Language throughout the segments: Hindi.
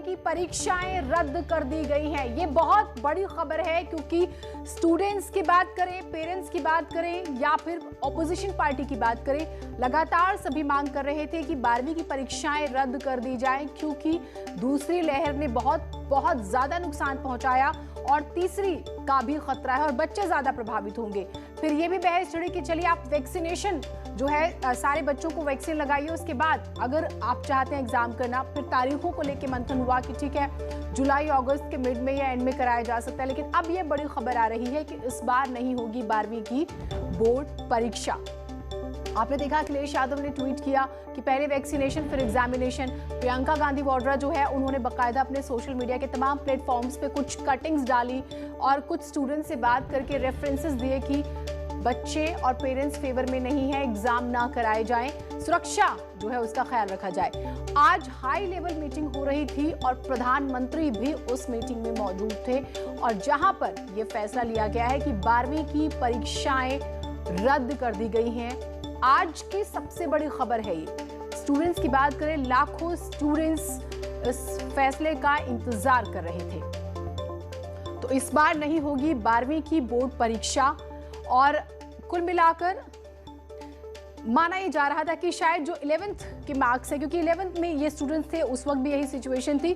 की परीक्षाएं रद्द कर दी गई हैं। ये बहुत बड़ी खबर है क्योंकि स्टूडेंट्स की बात करें, पेरेंट्स की बात करें या फिर ऑपोजिशन पार्टी की बात करें, लगातार सभी मांग कर रहे थे कि 12वीं की परीक्षाएं रद्द कर दी जाएं क्योंकि दूसरी लहर ने बहुत ज्यादा नुकसान पहुंचाया और तीसरी का भी खतरा है और बच्चे ज्यादा प्रभावित होंगे। फिर ये भी बहस छिड़ी कि चलिए आप वैक्सीनेशन जो है सारे बच्चों को वैक्सीन लगाइए, उसके बाद अगर आप चाहते हैं एग्जाम करना, फिर तारीखों को लेकर मंथन हुआ कि ठीक है जुलाई अगस्त के मिड में या एंड में कराया जा सकता है। लेकिन अब ये बड़ी खबर आ रही है कि इस बार नहीं होगी 12वीं की बोर्ड परीक्षा। आपने देखा अखिलेश यादव ने ट्वीट किया कि पहले वैक्सीनेशन फिर एग्जामिनेशन। प्रियंका गांधी वाड्रा जो है उन्होंने बकायदा अपने सोशल मीडिया के तमाम प्लेटफॉर्म्स पे कुछ कटिंग्स डाली और कुछ स्टूडेंट से बात करके रेफरेंसेस दिए कि बच्चे और पेरेंट्स फेवर में नहीं है, एग्जाम ना कराए जाएं, सुरक्षा जो है उसका ख्याल रखा जाए। आज हाई लेवल मीटिंग हो रही थी और प्रधानमंत्री भी उस मीटिंग में मौजूद थे और जहां पर यह फैसला लिया गया है कि 12वीं की परीक्षाएं रद्द कर दी गई हैं। आज की सबसे बड़ी खबर है ये। स्टूडेंट्स की बात करें, लाखों स्टूडेंट्स इस फैसले का इंतजार कर रहे थे। तो इस बार नहीं होगी 12वीं की बोर्ड परीक्षा और कुल मिलाकर माना ये जा रहा था कि शायद जो 11th के मार्क्स है, क्योंकि 11th में ये स्टूडेंट्स थे, उस वक्त भी यही सिचुएशन थी।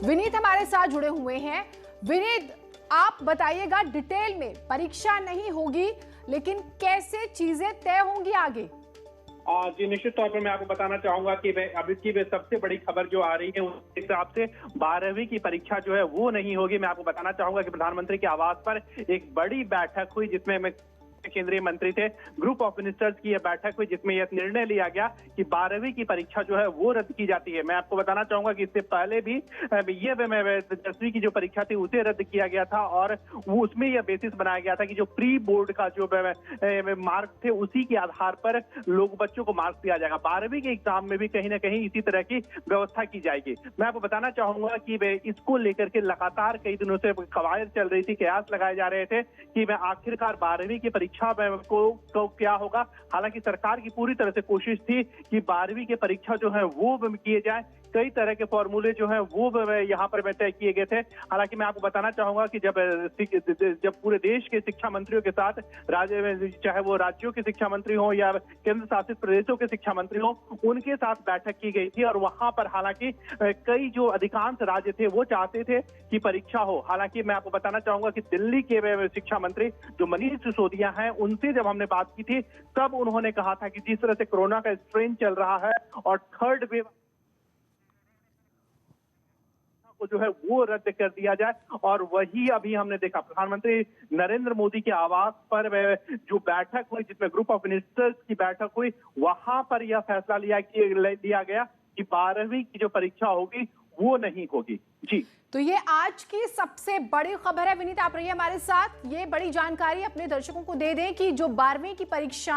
विनीत हमारे साथ जुड़े हुए हैं। विनीत, आप बताइएगा डिटेल में, परीक्षा नहीं होगी लेकिन कैसे चीजें तय होंगी आगे? जी निश्चित तौर पर मैं आपको बताना चाहूंगा कि अभी की सबसे बड़ी खबर जो आ रही है उस हिसाब से 12वीं की परीक्षा जो है वो नहीं होगी। मैं आपको बताना चाहूंगा कि प्रधानमंत्री के आवास पर एक बड़ी बैठक हुई जिसमें केंद्रीय मंत्री थे, ग्रुप ऑफ मिनिस्टर्स की यह बैठक हुई जिसमें यह निर्णय लिया गया कि 12वीं की परीक्षा जो है वो रद्द की जाती है। मैं आपको बताना चाहूंगा कि इससे पहले भी ये 10वीं की जो परीक्षा थी उसे रद्द किया गया था और वो उसमें यह बेसिस बनाया गया था कि जो प्री बोर्ड का जो मार्क्स थे उसी के आधार पर बच्चों को मार्क्स दिया जाएगा। 12वीं के एग्जाम में भी कहीं ना कहीं इसी तरह की व्यवस्था की जाएगी। मैं आपको बताना चाहूंगा कि इसको लेकर के लगातार कई दिनों से कवायद चल रही थी, कयास लगाए जा रहे थे कि आखिरकार 12वीं की परीक्षा को क्या होगा। हालांकि सरकार की पूरी तरह से कोशिश थी कि 12वीं की परीक्षा जो है वो किए जाए। कई तरह के फॉर्मूले जो हैं वो यहाँ पर तय किए गए थे। हालांकि मैं आपको बताना चाहूंगा कि जब पूरे देश के शिक्षा मंत्रियों के साथ राज्य में, चाहे वो राज्यों के शिक्षा मंत्री हो या केंद्र शासित प्रदेशों के शिक्षा मंत्री हो, उनके साथ बैठक की गई थी और वहां पर हालांकि कई जो अधिकांश राज्य थे वो चाहते थे कि परीक्षा हो। हालांकि मैं आपको बताना चाहूंगा कि दिल्ली के शिक्षा मंत्री जो मनीष सिसोदिया हैं, उनसे जब हमने बात की थी तब उन्होंने कहा था कि जिस तरह से कोरोना का स्ट्रेन चल रहा है और थर्ड वेव को जो है वो रद्द कर दिया जाए। और वही अभी हमने देखा प्रधानमंत्री नरेंद्र मोदी के आवास पर जो बैठक हुई जिसमें ग्रुप ऑफ मिनिस्टर्स की बैठक हुई, वहां पर यह फैसला लिया गया कि 12वीं की जो परीक्षा होगी वो नहीं होगी। जी, तो ये आज की सबसे बड़ी खबर है। विनीत, आप रहिए हमारे साथ, ये बड़ी जानकारी अपने दर्शकों को दे दें कि जो 12वीं की परीक्षा